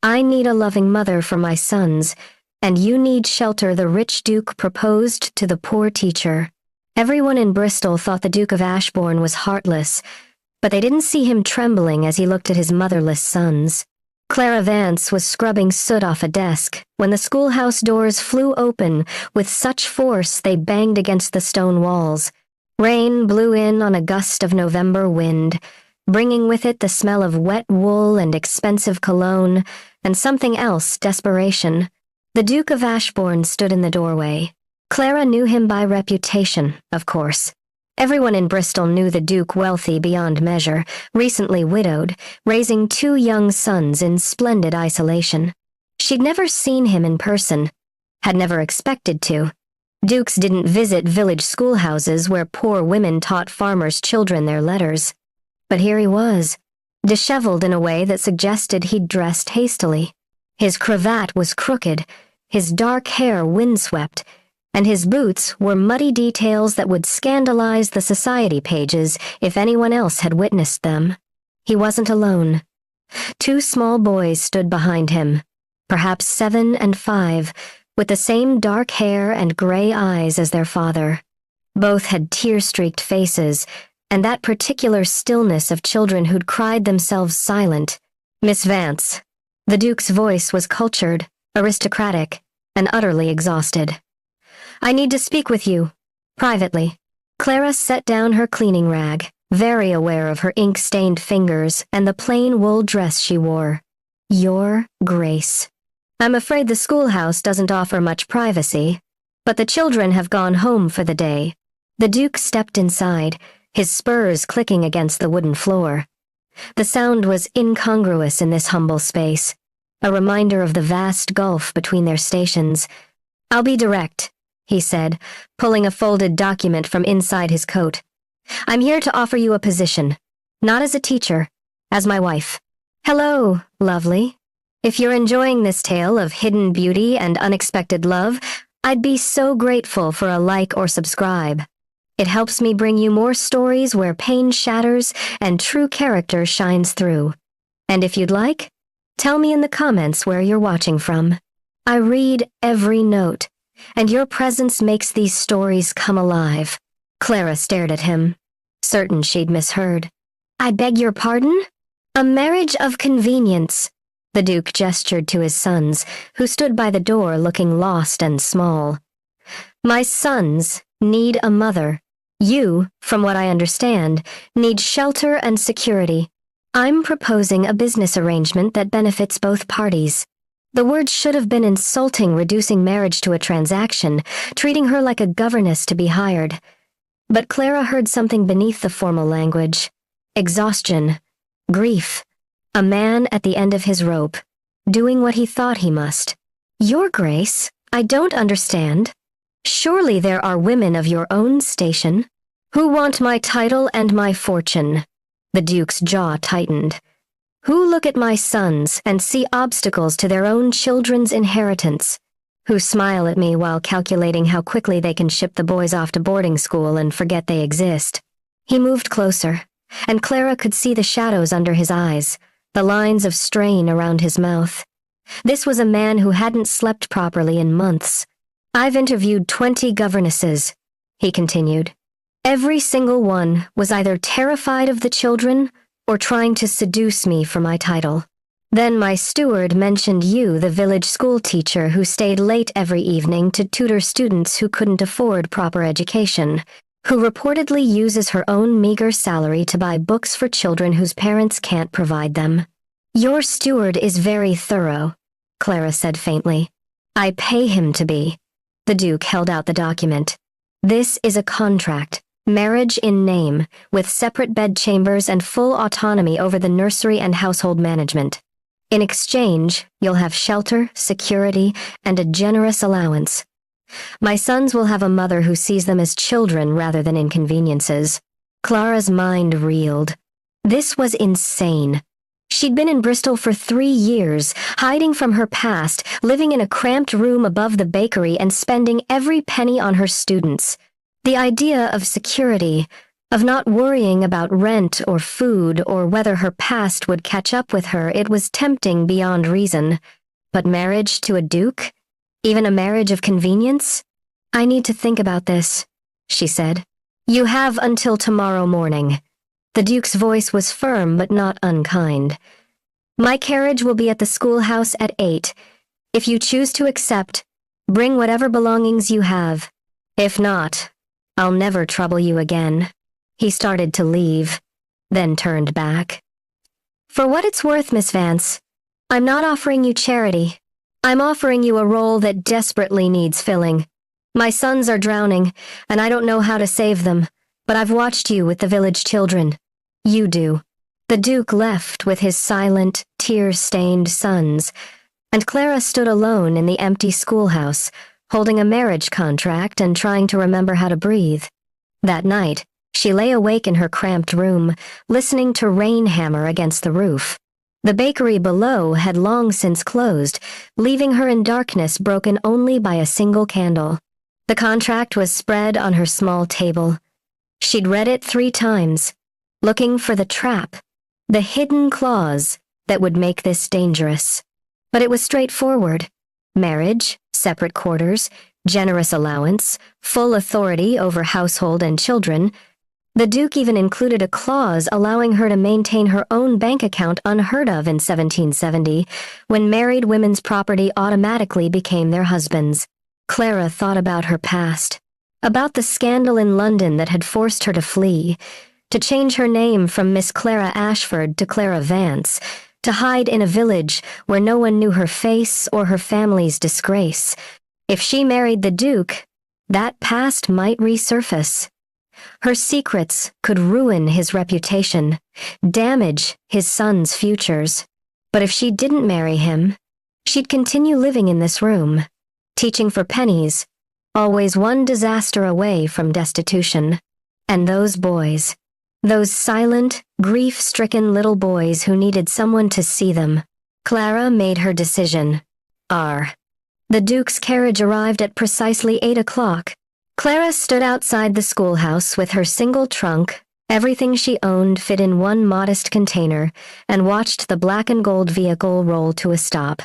I need a loving mother for my sons, and you need shelter the rich Duke proposed to the poor teacher. Everyone in Bristol thought the Duke of Ashbourne was heartless, but they didn't see him trembling as he looked at his motherless sons. Clara Vance was scrubbing soot off a desk when the schoolhouse doors flew open with such force they banged against the stone walls. Rain blew in on a gust of November wind, bringing with it the smell of wet wool and expensive cologne, and something else, desperation. The Duke of Ashbourne stood in the doorway. Clara knew him by reputation, of course. Everyone in Bristol knew the Duke wealthy beyond measure, recently widowed, raising 2 young sons in splendid isolation. She'd never seen him in person, had never expected to. Dukes didn't visit village schoolhouses where poor women taught farmers' children their letters. But here he was, disheveled in a way that suggested he'd dressed hastily. His cravat was crooked, his dark hair windswept, and his boots were muddy details that would scandalize the society pages if anyone else had witnessed them. He wasn't alone. 2 small boys stood behind him, perhaps 7 and 5, with the same dark hair and gray eyes as their father. Both had tear-streaked faces, and that particular stillness of children who'd cried themselves silent. Miss Vance. The Duke's voice was cultured, aristocratic, and utterly exhausted. I need to speak with you, privately. Clara set down her cleaning rag, very aware of her ink-stained fingers and the plain wool dress she wore. Your Grace. I'm afraid the schoolhouse doesn't offer much privacy, but the children have gone home for the day. The Duke stepped inside, his spurs clicking against the wooden floor. The sound was incongruous in this humble space, a reminder of the vast gulf between their stations. I'll be direct, he said, pulling a folded document from inside his coat. I'm here to offer you a position, not as a teacher, as my wife. Hello, lovely. If you're enjoying this tale of hidden beauty and unexpected love, I'd be so grateful for a like or subscribe. It helps me bring you more stories where pain shatters and true character shines through. And if you'd like, tell me in the comments where you're watching from. I read every note, and your presence makes these stories come alive. Clara stared at him, certain she'd misheard. I beg your pardon? A marriage of convenience. The Duke gestured to his sons, who stood by the door looking lost and small. My sons need a mother. You, from what I understand, need shelter and security. I'm proposing a business arrangement that benefits both parties. The words should have been insulting, reducing marriage to a transaction, treating her like a governess to be hired. But Clara heard something beneath the formal language. Exhaustion. Grief. A man at the end of his rope, doing what he thought he must. Your Grace, I don't understand. Surely there are women of your own station who want my title and my fortune. The Duke's jaw tightened. Who look at my sons and see obstacles to their own children's inheritance. Who smile at me while calculating how quickly they can ship the boys off to boarding school and forget they exist. He moved closer, and Clara could see the shadows under his eyes, the lines of strain around his mouth. This was a man who hadn't slept properly in months. I've interviewed 20 governesses, he continued. Every single one was either terrified of the children or trying to seduce me for my title. Then my steward mentioned you, the village school teacher who stayed late every evening to tutor students who couldn't afford proper education, who reportedly uses her own meager salary to buy books for children whose parents can't provide them. Your steward is very thorough, Clara said faintly. I pay him to be. The Duke held out the document. This is a contract, marriage in name, with separate bedchambers and full autonomy over the nursery and household management. In exchange, you'll have shelter, security, and a generous allowance. My sons will have a mother who sees them as children rather than inconveniences. Clara's mind reeled. This was insane. She'd been in Bristol for 3 years, hiding from her past, living in a cramped room above the bakery and spending every penny on her students. The idea of security, Of not worrying about rent or food or whether her past would catch up with her, it was tempting beyond reason. But marriage to a duke? Even a marriage of convenience? I need to think about this, she said. You have until tomorrow morning. The duke's voice was firm but not unkind. My carriage will be at the schoolhouse at 8. If you choose to accept, bring whatever belongings you have. If not, I'll never trouble you again. He started to leave, then turned back. For what it's worth, Miss Vance, I'm not offering you charity. I'm offering you a role that desperately needs filling. My sons are drowning, and I don't know how to save them, but I've watched you with the village children. You do. The Duke left with his silent, tear-stained sons, and Clara stood alone in the empty schoolhouse, holding a marriage contract and trying to remember how to breathe. That night, she lay awake in her cramped room, listening to rain hammer against the roof. The bakery below had long since closed, leaving her in darkness broken only by a single candle. The contract was spread on her small table. She'd read it 3 times, looking for the trap, the hidden clause that would make this dangerous. But it was straightforward. Marriage, separate quarters, generous allowance, full authority over household and children. The Duke even included a clause allowing her to maintain her own bank account unheard of in 1770, when married women's property automatically became their husbands'. Clara thought about her past, about the scandal in London that had forced her to flee, to change her name from Miss Clara Ashford to Clara Vance, to hide in a village where no one knew her face or her family's disgrace. If she married the Duke, that past might resurface. Her secrets could ruin his reputation, damage his sons' futures. But if she didn't marry him, she'd continue living in this room, teaching for pennies, always one disaster away from destitution. And those boys, those silent, grief-stricken little boys who needed someone to see them. Clara made her decision. The Duke's carriage arrived at precisely 8 o'clock. Clara stood outside the schoolhouse with her single trunk, everything she owned fit in one modest container, and watched the black and gold vehicle roll to a stop.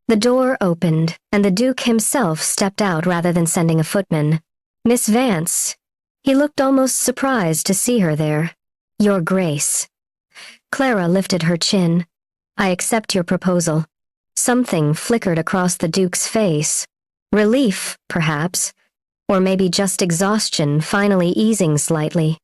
The door opened, and the Duke himself stepped out rather than sending a footman. Miss Vance. He looked almost surprised to see her there. Your Grace. Clara lifted her chin. I accept your proposal. Something flickered across the Duke's face. Relief, perhaps. Or maybe just exhaustion finally easing slightly.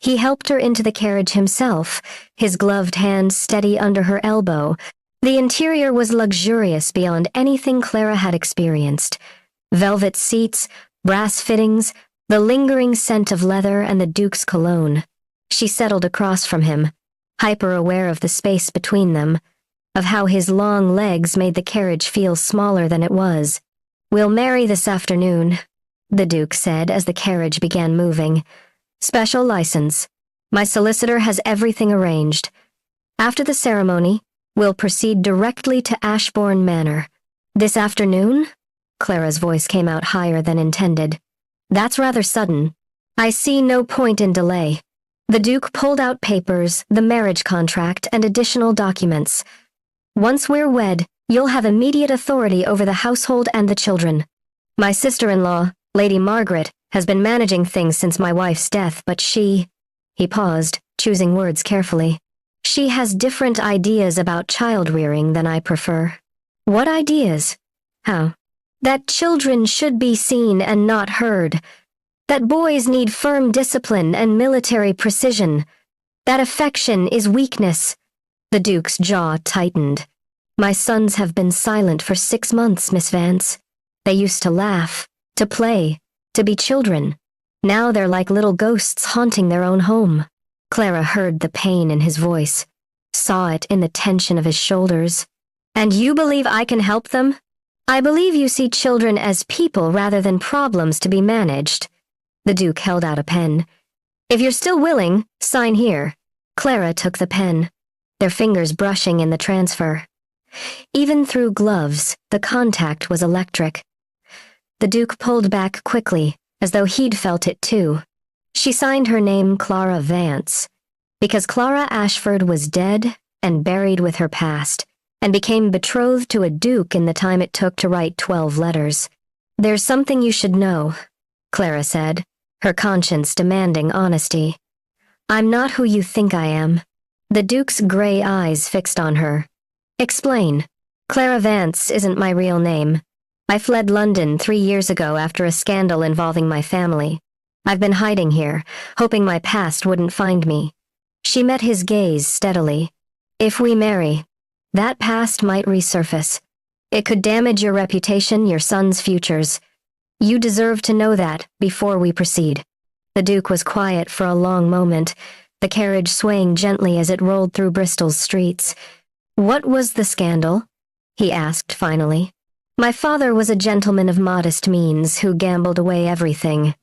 He helped her into the carriage himself, his gloved hand steady under her elbow. The interior was luxurious beyond anything Clara had experienced. Velvet seats, brass fittings, the lingering scent of leather and the Duke's cologne. She settled across from him, hyper-aware of the space between them, of how his long legs made the carriage feel smaller than it was. We'll marry this afternoon, the Duke said as the carriage began moving. Special license. My solicitor has everything arranged. After the ceremony, we'll proceed directly to Ashbourne Manor. This afternoon? Clara's voice came out higher than intended. That's rather sudden. I see no point in delay. The Duke pulled out papers, the marriage contract, and additional documents. Once we're wed, you'll have immediate authority over the household and the children. My sister-in-law, Lady Margaret, has been managing things since my wife's death, but she— He paused, choosing words carefully. She has different ideas about child-rearing than I prefer. What ideas? How? That children should be seen and not heard. That boys need firm discipline and military precision. That affection is weakness. The Duke's jaw tightened. My sons have been silent for 6 months, Miss Vance. They used to laugh, to play, to be children. Now they're like little ghosts haunting their own home. Clara heard the pain in his voice, saw it in the tension of his shoulders. And you believe I can help them? I believe you see children as people rather than problems to be managed. The Duke held out a pen. If you're still willing, sign here. Clara took the pen, their fingers brushing in the transfer. Even through gloves, the contact was electric. The Duke pulled back quickly, as though he'd felt it too. She signed her name Clara Vance, because Clara Ashford was dead and buried with her past, and became betrothed to a duke in the time it took to write 12 letters. "There's something you should know," Clara said, her conscience demanding honesty. "I'm not who you think I am." The duke's gray eyes fixed on her. "Explain." "Clara Vance isn't my real name. I fled London 3 years ago after a scandal involving my family. I've been hiding here, hoping my past wouldn't find me." She met his gaze steadily. "If we marry, that past might resurface. It could damage your reputation, your son's futures. You deserve to know that before we proceed." The Duke was quiet for a long moment, the carriage swaying gently as it rolled through Bristol's streets. "What was the scandal?" he asked finally. "My father was a gentleman of modest means who gambled away everything.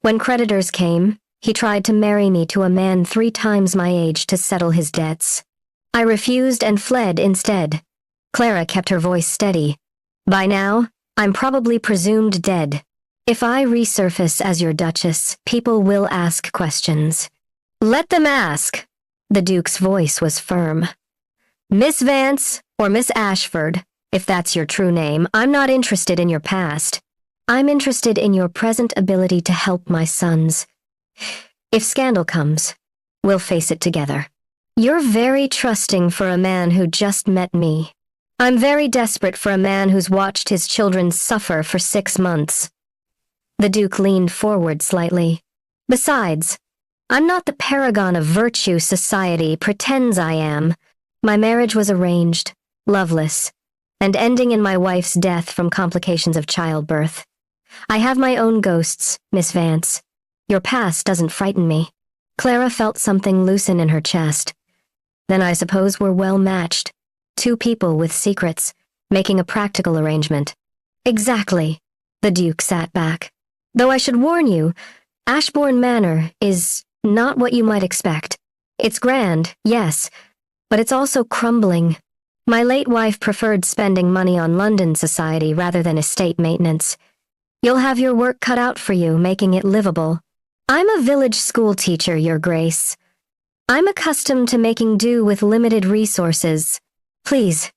When creditors came, he tried to marry me to a man 3 times my age to settle his debts. I refused and fled instead." Clara kept her voice steady. "By now, I'm probably presumed dead. If I resurface as your Duchess, people will ask questions." "Let them ask." The Duke's voice was firm. "Miss Vance, or Miss Ashford, if that's your true name, I'm not interested in your past. I'm interested in your present ability to help my sons. If scandal comes, we'll face it together. You're very trusting for a man who just met me. I'm very desperate for a man who's watched his children suffer for 6 months." The Duke leaned forward slightly. "Besides, I'm not the paragon of virtue society pretends I am. My marriage was arranged, loveless, and ending in my wife's death from complications of childbirth. I have my own ghosts, Miss Vance. Your past doesn't frighten me." Clara felt something loosen in her chest. "Then I suppose we're well matched. 2 people with secrets, making a practical arrangement." "Exactly." The Duke sat back. "Though I should warn you, Ashbourne Manor is not what you might expect. It's grand, yes, but it's also crumbling. My late wife preferred spending money on London society rather than estate maintenance. You'll have your work cut out for you, making it livable. I'm a village school teacher, Your Grace. I'm accustomed to making do with limited resources. Please,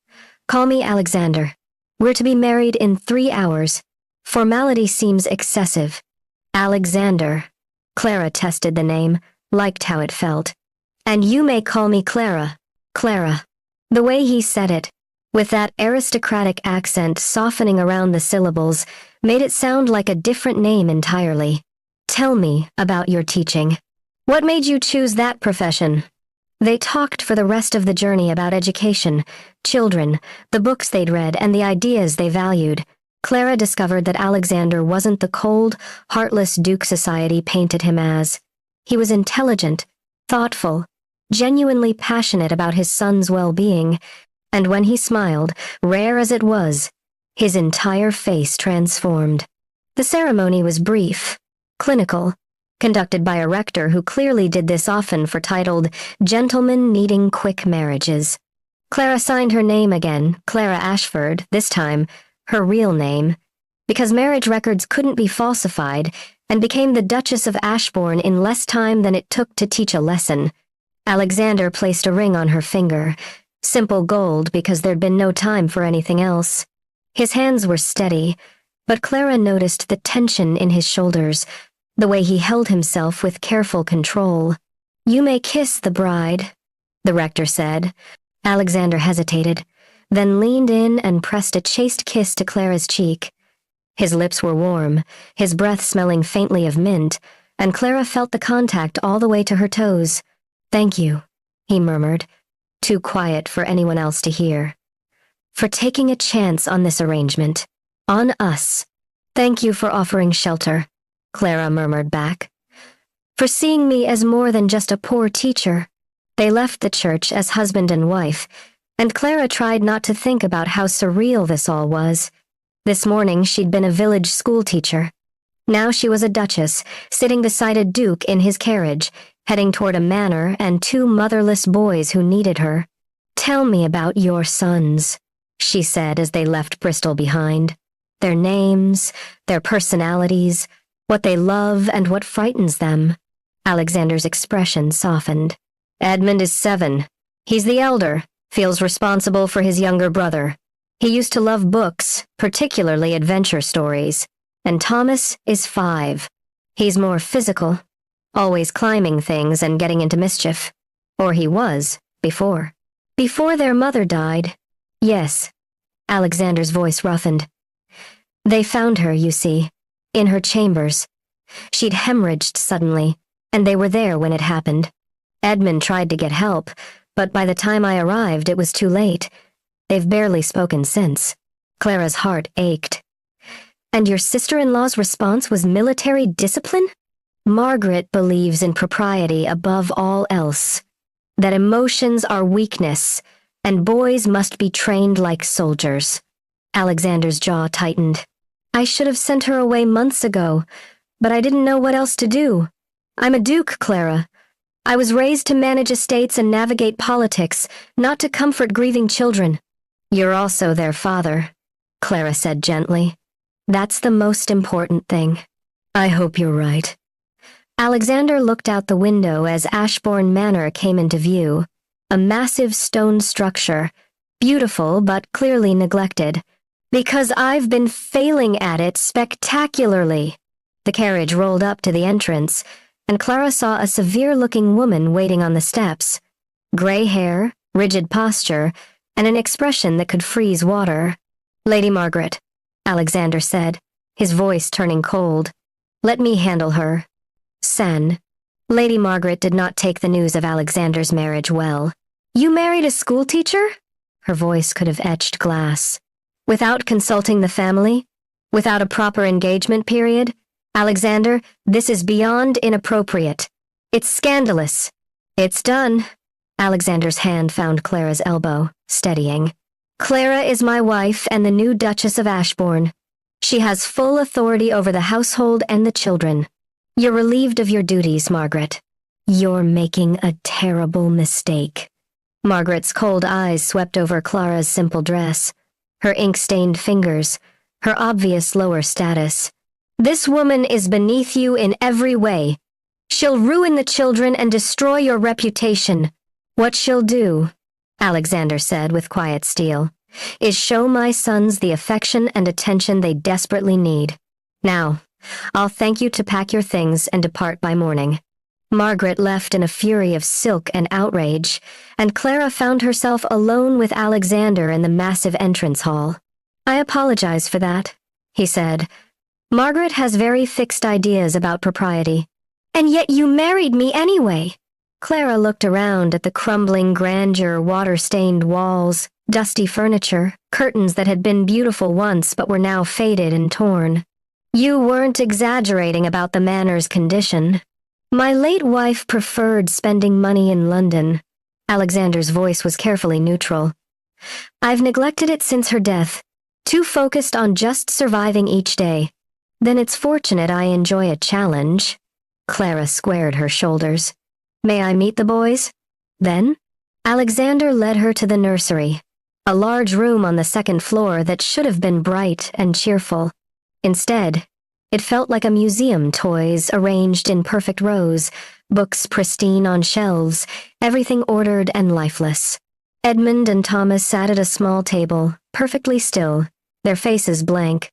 call me Alexander. We're to be married in 3 hours. Formality seems excessive." "Alexander." Clara tested the name, liked how it felt. "And you may call me Clara, Clara." The way he said it, with that aristocratic accent softening around the syllables, made it sound like a different name entirely. "Tell me about your teaching. What made you choose that profession?" They talked for the rest of the journey about education, children, the books they'd read, and the ideas they valued. Clara discovered that Alexander wasn't the cold, heartless Duke society painted him as. He was intelligent, thoughtful, genuinely passionate about his son's well-being, and when he smiled, rare as it was, his entire face transformed. The ceremony was brief, clinical, conducted by a rector who clearly did this often for titled "Gentlemen Needing Quick Marriages." Clara signed her name again, Clara Ashford, this time her real name, because marriage records couldn't be falsified, and became the Duchess of Ashbourne in less time than it took to teach a lesson. Alexander placed a ring on her finger, simple gold because there'd been no time for anything else. His hands were steady, but Clara noticed the tension in his shoulders, the way he held himself with careful control. "You may kiss the bride," the rector said. Alexander hesitated, then leaned in and pressed a chaste kiss to Clara's cheek. His lips were warm, his breath smelling faintly of mint, and Clara felt the contact all the way to her toes. "Thank you," he murmured, too quiet for anyone else to hear. "For taking a chance on this arrangement. On us. Thank you for offering shelter," Clara murmured back. "For seeing me as more than just a poor teacher." They left the church as husband and wife, and Clara tried not to think about how surreal this all was. This morning she'd been a village schoolteacher. Now she was a duchess, sitting beside a duke in his carriage, heading toward a manor and 2 motherless boys who needed her. "Tell me about your sons," she said as they left Bristol behind. "Their names, their personalities, what they love and what frightens them. Alexander's expression softened. Edmund is 7. He's the elder, feels responsible for his younger brother. He used to love books, particularly adventure stories. And Thomas is 5. He's more physical, always climbing things and getting into mischief. Or he was, before. Before their mother died. Yes. Alexander's voice roughened. They found her, you see, in her chambers. She'd hemorrhaged suddenly, and they were there when it happened. Edmund tried to get help, but by the time I arrived, it was too late. They've barely spoken since. Clara's heart ached. And your sister-in-law's response was military discipline? Margaret believes in propriety above all else. That emotions are weakness, and boys must be trained like soldiers. Alexander's jaw tightened. I should have sent her away months ago, but I didn't know what else to do. I'm a duke, Clara. I was raised to manage estates and navigate politics, not to comfort grieving children. You're also their father, Clara said gently. That's the most important thing. I hope you're right. Alexander looked out the window as Ashbourne Manor came into view, a massive stone structure, beautiful but clearly neglected. Because I've been failing at it spectacularly. The carriage rolled up to the entrance, and Clara saw a severe-looking woman waiting on the steps. Gray hair, rigid posture, and an expression that could freeze water. Lady Margaret, Alexander said, his voice turning cold. Let me handle her. Sen. Lady Margaret did not take the news of Alexander's marriage well. You married a schoolteacher? Her voice could have etched glass. Without consulting the family? Without a proper engagement period? Alexander, this is beyond inappropriate. It's scandalous. It's done. Alexander's hand found Clara's elbow, steadying. Clara is my wife and the new Duchess of Ashbourne. She has full authority over the household and the children. You're relieved of your duties, Margaret. You're making a terrible mistake. Margaret's cold eyes swept over Clara's simple dress, her ink-stained fingers, her obvious lower status. This woman is beneath you in every way. She'll ruin the children and destroy your reputation. What she'll do, Alexander said with quiet steel, is show my sons the affection and attention they desperately need. Now, I'll thank you to pack your things and depart by morning. Margaret left in a fury of silk and outrage, and Clara found herself alone with Alexander in the massive entrance hall. I apologize for that, he said. Margaret has very fixed ideas about propriety. And yet you married me anyway. Clara looked around at the crumbling grandeur, water-stained walls, dusty furniture, curtains that had been beautiful once but were now faded and torn. You weren't exaggerating about the manor's condition. My late wife preferred spending money in London. Alexander's voice was carefully neutral. I've neglected it since her death, too focused on just surviving each day. Then it's fortunate I enjoy a challenge. Clara squared her shoulders. May I meet the boys? Then? Alexander led her to the nursery, a large room on the second floor that should have been bright and cheerful. Instead, it felt like a museum, toys arranged in perfect rows, books pristine on shelves, everything ordered and lifeless. Edmund and Thomas sat at a small table, perfectly still, their faces blank.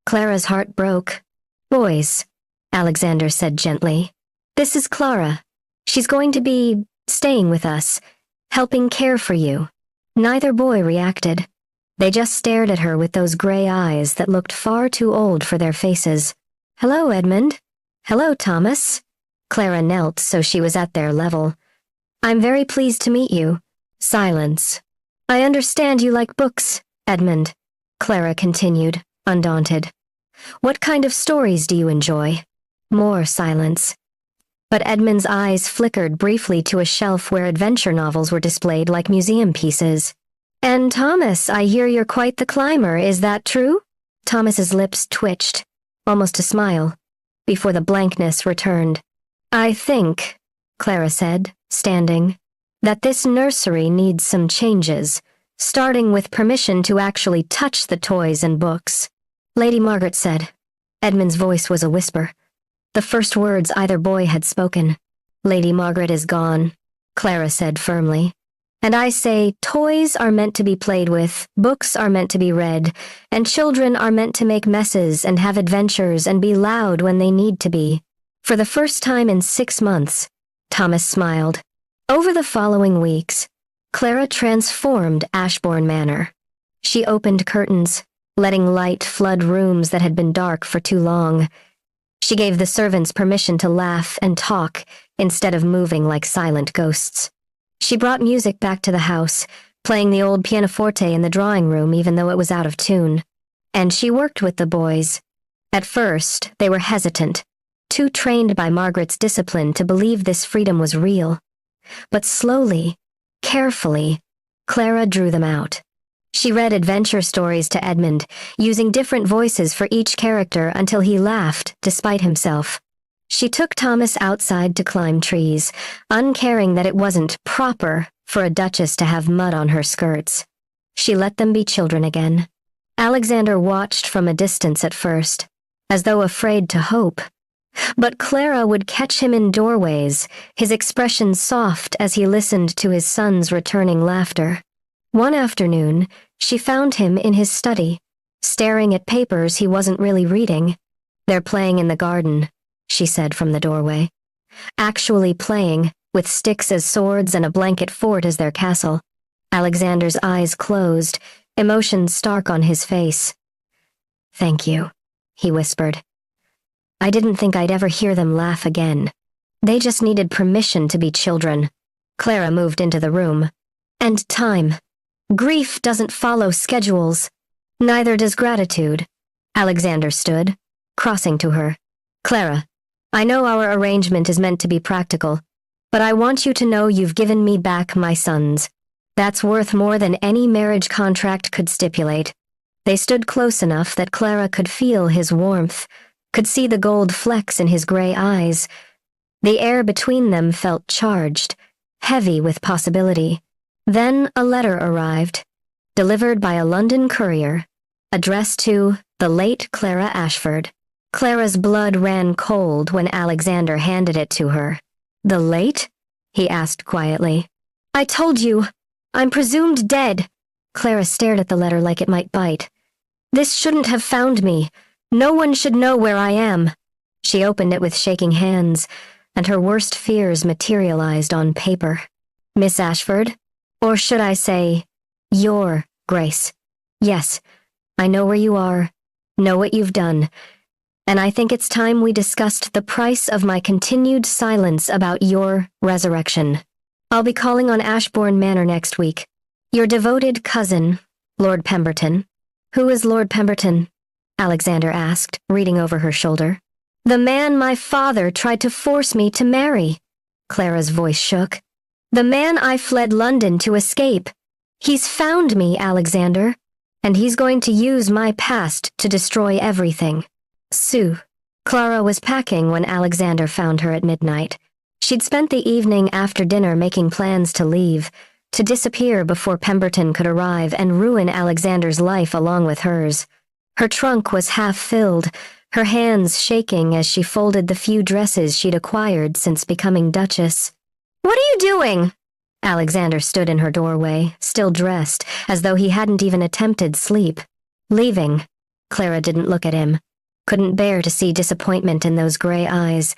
Clara's heart broke. Boys, Alexander said gently. This is Clara. She's going to be staying with us, helping care for you. Neither boy reacted. They just stared at her with those gray eyes that looked far too old for their faces. Hello, Edmund. Hello, Thomas. Clara knelt so she was at their level. I'm very pleased to meet you. Silence. I understand you like books, Edmund. Clara continued, undaunted. What kind of stories do you enjoy? More silence. But Edmund's eyes flickered briefly to a shelf where adventure novels were displayed like museum pieces. And Thomas, I hear you're quite the climber, is that true? Thomas's lips twitched, almost a smile, before the blankness returned. I think, Clara said, standing, that this nursery needs some changes, starting with permission to actually touch the toys and books. Lady Margaret said. Edmund's voice was a whisper. the first words either boy had spoken. "Lady Margaret is gone," Clara said firmly. "And I say toys are meant to be played with, books are meant to be read, and children are meant to make messes and have adventures and be loud when they need to be." For the first time in 6 months, Thomas smiled. Over the following weeks, Clara transformed Ashbourne Manor. She opened curtains, letting light flood rooms that had been dark for too long. She gave the servants permission to laugh and talk instead of moving like silent ghosts. She brought music back to the house, playing the old pianoforte in the drawing room even though it was out of tune. And she worked with the boys. At first, they were hesitant, too trained by Margaret's discipline to believe this freedom was real. But slowly, carefully, Clara drew them out. She read adventure stories to Edmund, using different voices for each character until he laughed despite himself. She took Thomas outside to climb trees, uncaring that it wasn't proper for a duchess to have mud on her skirts. She let them be children again. Alexander watched from a distance at first, as though afraid to hope. But Clara would catch him in doorways, his expression soft as he listened to his son's returning laughter. One afternoon, she found him in his study, staring at papers he wasn't really reading. "They're playing in the garden," she said from the doorway. Actually playing, with sticks as swords and a blanket fort as their castle. Alexander's eyes closed, emotion stark on his face. "Thank you," he whispered. "I didn't think I'd ever hear them laugh again. They just needed permission to be children." Clara moved into the room. "And time. Grief doesn't follow schedules. Neither does gratitude." Alexander stood, crossing to her. "Clara, I know our arrangement is meant to be practical, but I want you to know you've given me back my sons. That's worth more than any marriage contract could stipulate." They stood close enough that Clara could feel his warmth, could see the gold flecks in his gray eyes. The air between them felt charged, heavy with possibility. Then a letter arrived, delivered by a London courier, addressed to the late Clara Ashford. Clara's blood ran cold when Alexander handed it to her. "The late?" he asked quietly. "I told you, I'm presumed dead." Clara stared at the letter like it might bite. "This shouldn't have found me. No one should know where I am." She opened it with shaking hands, and her worst fears materialized on paper. "Miss Ashford? Or should I say, Your Grace. Yes, I know where you are, know what you've done, and I think it's time we discussed the price of my continued silence about your resurrection. I'll be calling on Ashbourne Manor next week. Your devoted cousin, Lord Pemberton." "Who is Lord Pemberton?" Alexander asked, reading over her shoulder. "The man my father tried to force me to marry." Clara's voice shook. "The man I fled London to escape. He's found me, Alexander, and he's going to use my past to destroy everything." Sue. Clara was packing when Alexander found her at midnight. She'd spent the evening after dinner making plans to leave, to disappear before Pemberton could arrive and ruin Alexander's life along with hers. Her trunk was half filled, her hands shaking as she folded the few dresses she'd acquired since becoming Duchess. "What are you doing?" Alexander stood in her doorway, still dressed, as though he hadn't even attempted sleep. "Leaving." Clara didn't look at him, couldn't bear to see disappointment in those gray eyes.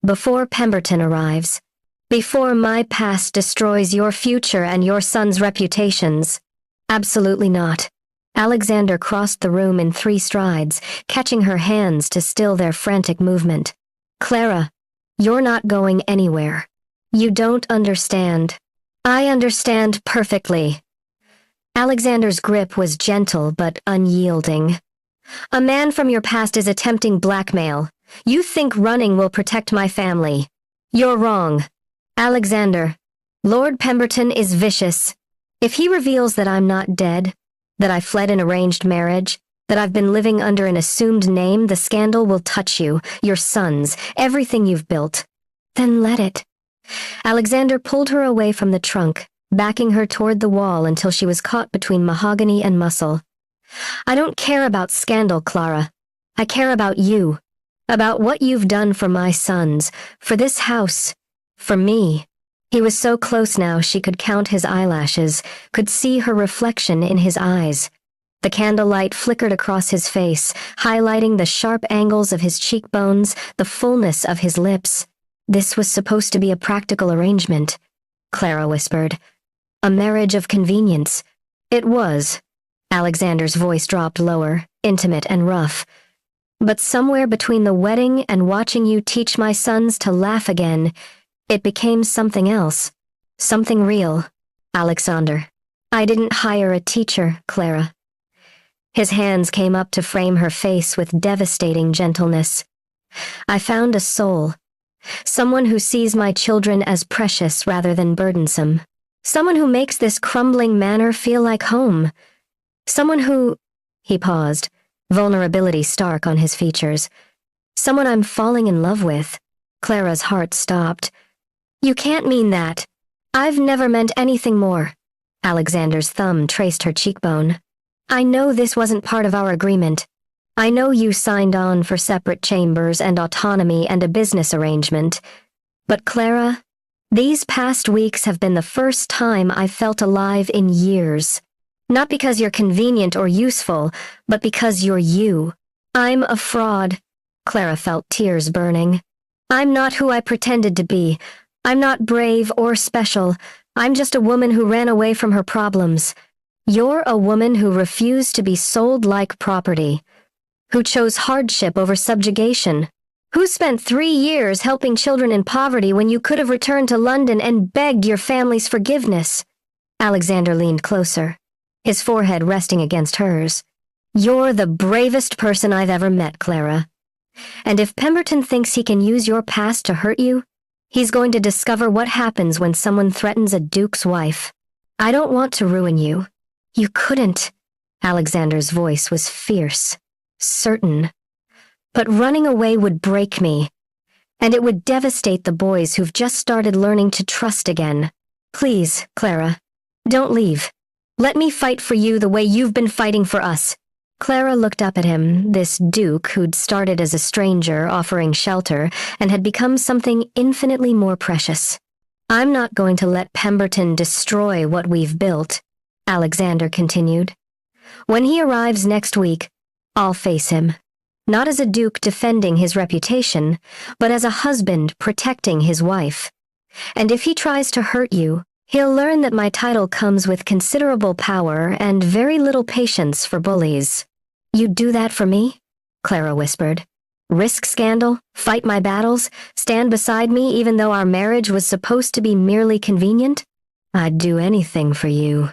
"Before Pemberton arrives. Before my past destroys your future and your son's reputations." "Absolutely not." Alexander crossed the room in 3 strides, catching her hands to still their frantic movement. "Clara, you're not going anywhere. You don't understand." "I understand perfectly." Alexander's grip was gentle but unyielding. "A man from your past is attempting blackmail. You think running will protect my family. You're wrong. Alexander, Lord Pemberton is vicious. If he reveals that I'm not dead, that I fled an arranged marriage, that I've been living under an assumed name, the scandal will touch you, your sons, everything you've built. Then let it." Alexander pulled her away from the trunk, backing her toward the wall until she was caught between mahogany and muscle. "I don't care about scandal, Clara. I care about you. About what you've done for my sons, for this house, for me. He was so close now she could count his eyelashes, could see her reflection in his eyes. The candlelight flickered across his face, highlighting the sharp angles of his cheekbones, the fullness of his lips. This was supposed to be a practical arrangement, Clara whispered. A marriage of convenience. It was. Alexander's voice dropped lower, intimate and rough. But somewhere between the wedding and watching you teach my sons to laugh again, it became something else. Something real. Alexander. I didn't hire a teacher, Clara. His hands came up to frame her face with devastating gentleness. I found a soul. Someone who sees my children as precious rather than burdensome. Someone who makes this crumbling manor feel like home. Someone who... He paused, vulnerability stark on his features. Someone I'm falling in love with. Clara's heart stopped. You can't mean that. I've never meant anything more. Alexander's thumb traced her cheekbone. I know this wasn't part of our agreement. I know you signed on for separate chambers and autonomy and a business arrangement. But Clara, these past weeks have been the first time I've felt alive in years. Not because you're convenient or useful, but because you're you. I'm a fraud. Clara felt tears burning. I'm not who I pretended to be. I'm not brave or special. I'm just a woman who ran away from her problems. You're a woman who refused to be sold like property, who chose hardship over subjugation, who spent 3 years helping children in poverty when you could have returned to London and begged your family's forgiveness. Alexander leaned closer, his forehead resting against hers. You're the bravest person I've ever met, Clara. And if Pemberton thinks he can use your past to hurt you, he's going to discover what happens when someone threatens a duke's wife. I don't want to ruin you. You couldn't. Alexander's voice was fierce, certain. But running away would break me, and it would devastate the boys who've just started learning to trust again. Please, Clara, don't leave. Let me fight for you the way you've been fighting for us. Clara looked up at him, this duke who'd started as a stranger offering shelter and had become something infinitely more precious. I'm not going to let Pemberton destroy what we've built, Alexander continued. When he arrives next week, I'll face him. Not as a duke defending his reputation, but as a husband protecting his wife. And if he tries to hurt you, he'll learn that my title comes with considerable power and very little patience for bullies. You'd do that for me? Clara whispered. Risk scandal, fight my battles, stand beside me even though our marriage was supposed to be merely convenient? I'd do anything for you.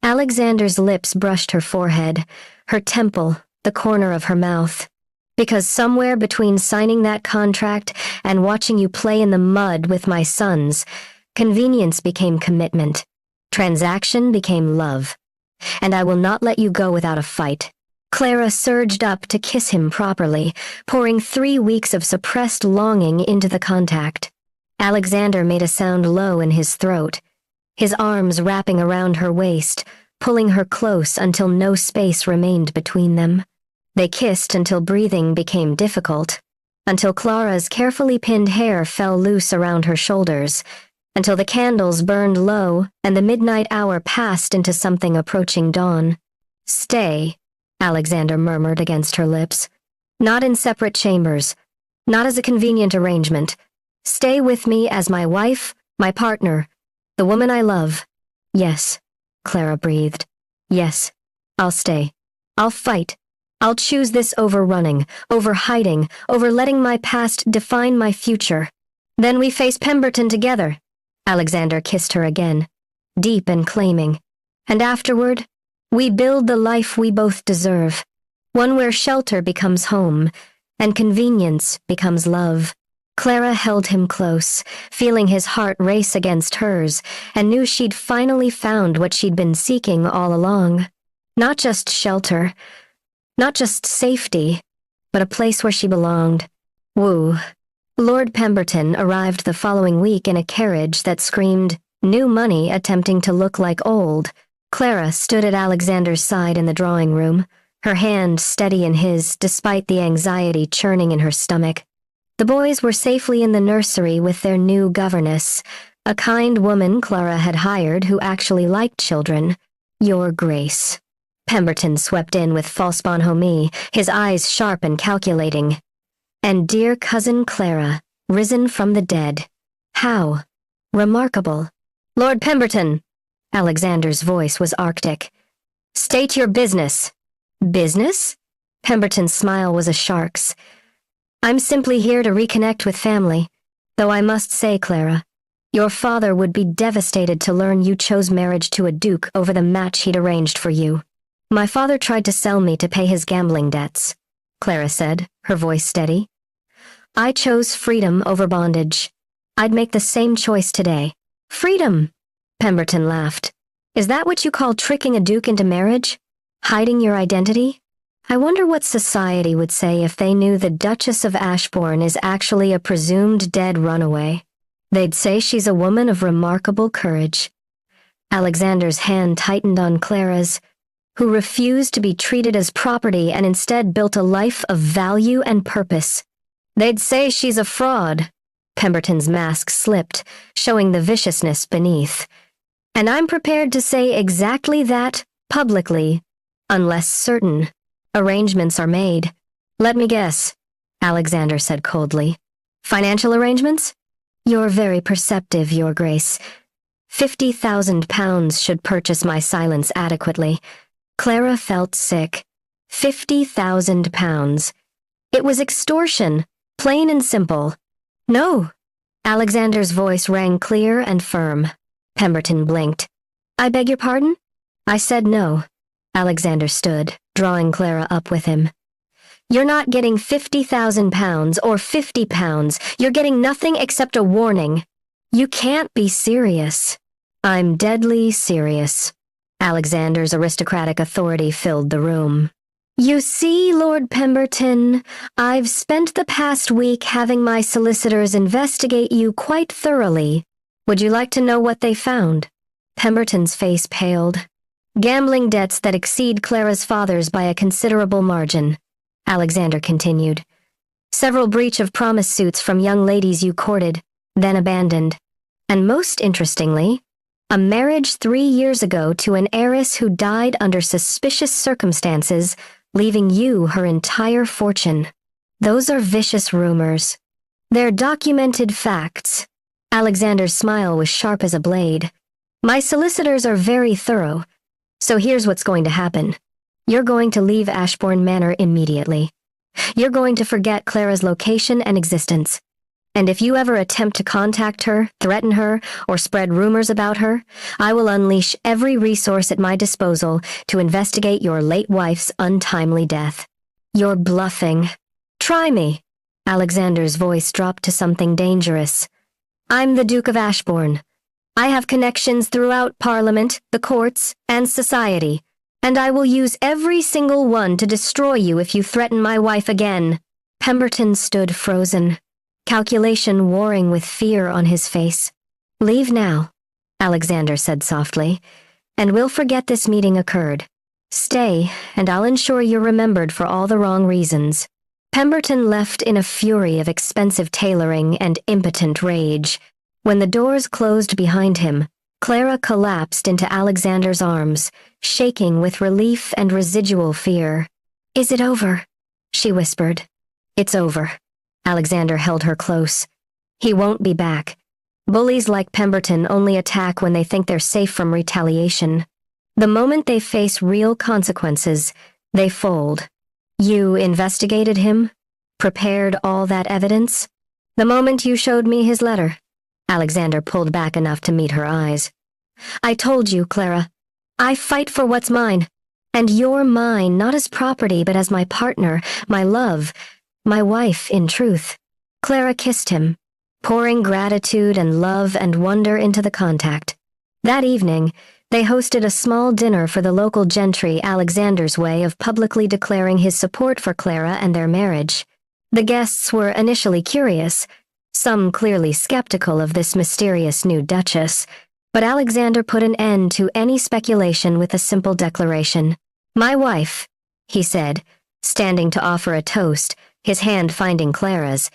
Alexander's lips brushed her forehead, her temple, the corner of her mouth. Because somewhere between signing that contract and watching you play in the mud with my sons, convenience became commitment. Transaction became love. And I will not let you go without a fight. Clara surged up to kiss him properly, pouring 3 weeks of suppressed longing into the contact. Alexander made a sound low in his throat, his arms wrapping around her waist, pulling her close until no space remained between them. They kissed until breathing became difficult, until Clara's carefully pinned hair fell loose around her shoulders, until the candles burned low and the midnight hour passed into something approaching dawn. Stay, Alexander murmured against her lips. Not in separate chambers, not as a convenient arrangement. Stay with me as my wife, my partner, the woman I love. Yes, Clara breathed. Yes, I'll stay. I'll fight. I'll choose this over running, over hiding, over letting my past define my future. Then we face Pemberton together. Alexander kissed her again, deep and claiming. And afterward, we build the life we both deserve. One where shelter becomes home, and convenience becomes love. Clara held him close, feeling his heart race against hers, and knew she'd finally found what she'd been seeking all along. Not just shelter, not just safety, but a place where she belonged. Woo. Lord Pemberton arrived the following week in a carriage that screamed, new money attempting to look like old. Clara stood at Alexander's side in the drawing room, her hand steady in his despite the anxiety churning in her stomach. The boys were safely in the nursery with their new governess, a kind woman Clara had hired who actually liked children. Your Grace. Pemberton swept in with false bonhomie, his eyes sharp and calculating. And dear cousin Clara, risen from the dead. How? Remarkable. Lord Pemberton! Alexander's voice was arctic. State your business. Business? Pemberton's smile was a shark's. I'm simply here to reconnect with family, though I must say, Clara, your father would be devastated to learn you chose marriage to a duke over the match he'd arranged for you. My father tried to sell me to pay his gambling debts, Clara said, her voice steady. I chose freedom over bondage. I'd make the same choice today. Freedom! Pemberton laughed. Is that what you call tricking a duke into marriage? Hiding your identity? I wonder what society would say if they knew the Duchess of Ashbourne is actually a presumed dead runaway. They'd say she's a woman of remarkable courage. Alexander's hand tightened on Clara's, who refused to be treated as property and instead built a life of value and purpose. They'd say she's a fraud. Pemberton's mask slipped, showing the viciousness beneath. And I'm prepared to say exactly that, publicly, unless certain arrangements are made. Let me guess, Alexander said coldly. Financial arrangements? You're very perceptive, Your Grace. £50,000 should purchase my silence adequately. Clara felt sick. £50,000. It was extortion, plain and simple. No. Alexander's voice rang clear and firm. Pemberton blinked. I beg your pardon? I said no. Alexander stood, drawing Clara up with him. You're not getting £50,000 or £50. You're getting nothing except a warning. You can't be serious. I'm deadly serious. Alexander's aristocratic authority filled the room. You see, Lord Pemberton, I've spent the past week having my solicitors investigate you quite thoroughly. Would you like to know what they found? Pemberton's face paled. Gambling debts that exceed Clara's father's by a considerable margin, Alexander continued. Several breach of promise suits from young ladies you courted, then abandoned. And most interestingly, a marriage 3 years ago to an heiress who died under suspicious circumstances, leaving you her entire fortune. Those are vicious rumors. They're documented facts. Alexander's smile was sharp as a blade. My solicitors are very thorough. So here's what's going to happen. You're going to leave Ashbourne Manor immediately. You're going to forget Clara's location and existence. And if you ever attempt to contact her, threaten her, or spread rumors about her, I will unleash every resource at my disposal to investigate your late wife's untimely death. You're bluffing. Try me. Alexander's voice dropped to something dangerous. I'm the Duke of Ashbourne. I have connections throughout Parliament, the courts, and society, and I will use every single one to destroy you if you threaten my wife again. Pemberton stood frozen, calculation warring with fear on his face. Leave now, Alexander said softly, and we'll forget this meeting occurred. Stay, and I'll ensure you're remembered for all the wrong reasons. Pemberton left in a fury of expensive tailoring and impotent rage. When the doors closed behind him, Clara collapsed into Alexander's arms, shaking with relief and residual fear. Is it over? She whispered. It's over. Alexander held her close. He won't be back. Bullies like Pemberton only attack when they think they're safe from retaliation. The moment they face real consequences, they fold. You investigated him? Prepared all that evidence? The moment you showed me his letter. Alexander pulled back enough to meet her eyes. I told you, Clara. I fight for what's mine. And you're mine, not as property, but as my partner, my love, my wife, in truth. Clara kissed him, pouring gratitude and love and wonder into the contact. That evening, they hosted a small dinner for the local gentry, Alexander's way of publicly declaring his support for Clara and their marriage. The guests were initially curious, some clearly skeptical of this mysterious new duchess, but Alexander put an end to any speculation with a simple declaration. My wife, he said, standing to offer a toast, his hand finding Clara's,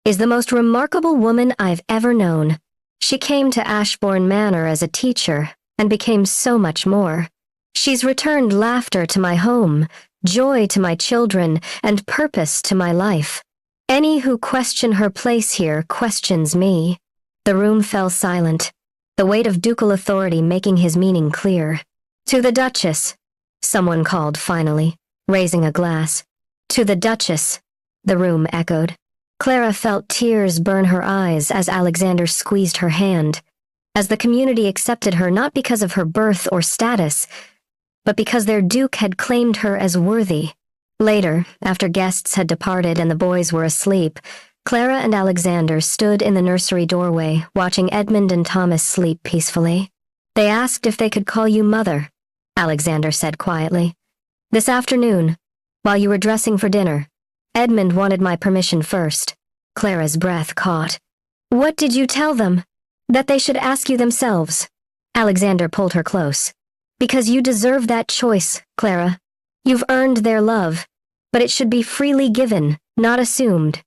is the most remarkable woman I've ever known. She came to Ashbourne Manor as a teacher and became so much more. She's returned laughter to my home, joy to my children, and purpose to my life. Any who question her place here questions me. The room fell silent, the weight of ducal authority making his meaning clear. To the Duchess, someone called finally, raising a glass. To the Duchess, the room echoed. Clara felt tears burn her eyes as Alexander squeezed her hand, as the community accepted her not because of her birth or status, but because their duke had claimed her as worthy. Later, after guests had departed and the boys were asleep, Clara and Alexander stood in the nursery doorway, watching Edmund and Thomas sleep peacefully. They asked if they could call you Mother, Alexander said quietly. This afternoon, while you were dressing for dinner, Edmund wanted my permission first. Clara's breath caught. What did you tell them? That they should ask you themselves. Alexander pulled her close. Because you deserve that choice, Clara. You've earned their love, but it should be freely given, not assumed.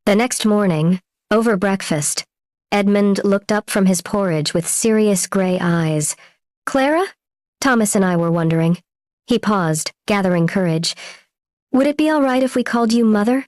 The next morning, over breakfast, Edmund looked up from his porridge with serious gray eyes. Clara? Thomas and I were wondering. He paused, gathering courage. Would it be all right if we called you Mother?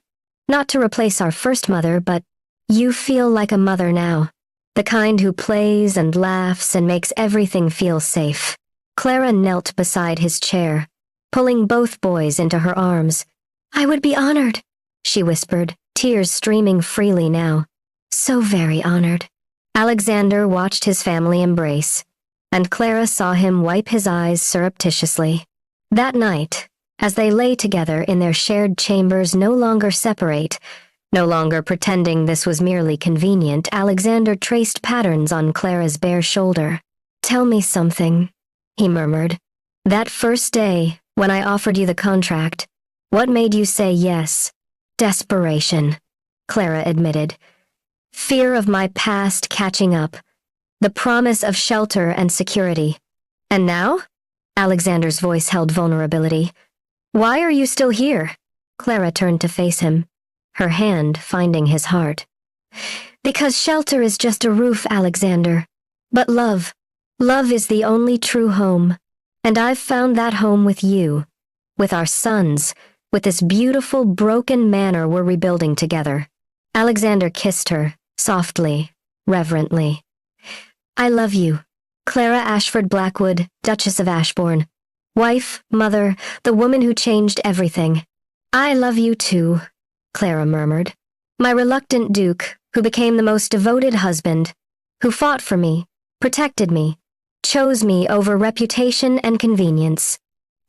Not to replace our first mother, but you feel like a mother now. The kind who plays and laughs and makes everything feel safe. Clara knelt beside his chair, pulling both boys into her arms. I would be honored, she whispered, tears streaming freely now. So very honored. Alexander watched his family embrace, and Clara saw him wipe his eyes surreptitiously. That night, as they lay together in their shared chambers no longer separate, no longer pretending this was merely convenient, Alexander traced patterns on Clara's bare shoulder. Tell me something, he murmured. That first day, when I offered you the contract, what made you say yes? Desperation, Clara admitted. Fear of my past catching up. The promise of shelter and security. And now? Alexander's voice held vulnerability. Why are you still here? Clara turned to face him, her hand finding his heart. Because shelter is just a roof, Alexander. But love is the only true home. And I've found that home with you, with our sons, with this beautiful, broken manor we're rebuilding together. Alexander kissed her, softly, reverently. I love you, Clara Ashford Blackwood, Duchess of Ashbourne. Wife, mother, the woman who changed everything. I love you too, Clara murmured. My reluctant duke, who became the most devoted husband, who fought for me, protected me, chose me over reputation and convenience.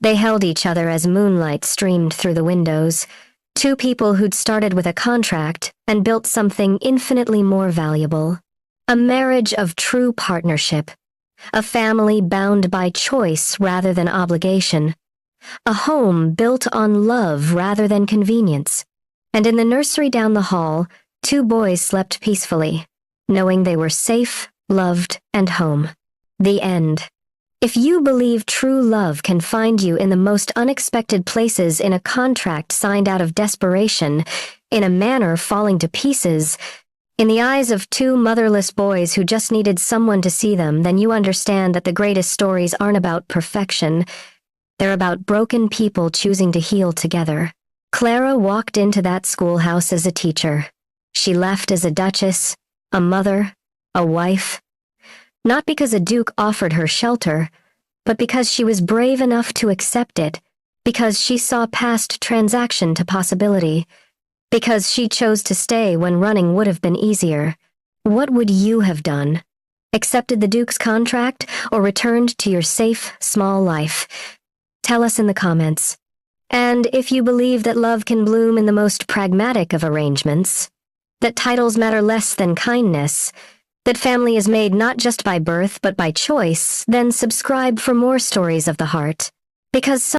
They held each other as moonlight streamed through the windows, two people who'd started with a contract and built something infinitely more valuable. A marriage of true partnership. A family bound by choice rather than obligation. A home built on love rather than convenience. And in the nursery down the hall, two boys slept peacefully, knowing they were safe, loved, and home. The end. If you believe true love can find you in the most unexpected places, in a contract signed out of desperation, in a manor falling to pieces, in the eyes of two motherless boys who just needed someone to see them, then you understand that the greatest stories aren't about perfection. They're about broken people choosing to heal together. Clara walked into that schoolhouse as a teacher. She left as a duchess, a mother, a wife. Not because a duke offered her shelter, but because she was brave enough to accept it, because she saw past transaction to possibility, because she chose to stay when running would have been easier. What would you have done? Accepted the duke's contract or returned to your safe, small life? Tell us in the comments. And if you believe that love can bloom in the most pragmatic of arrangements, that titles matter less than kindness, that family is made not just by birth but by choice, then subscribe for more stories of the heart. Because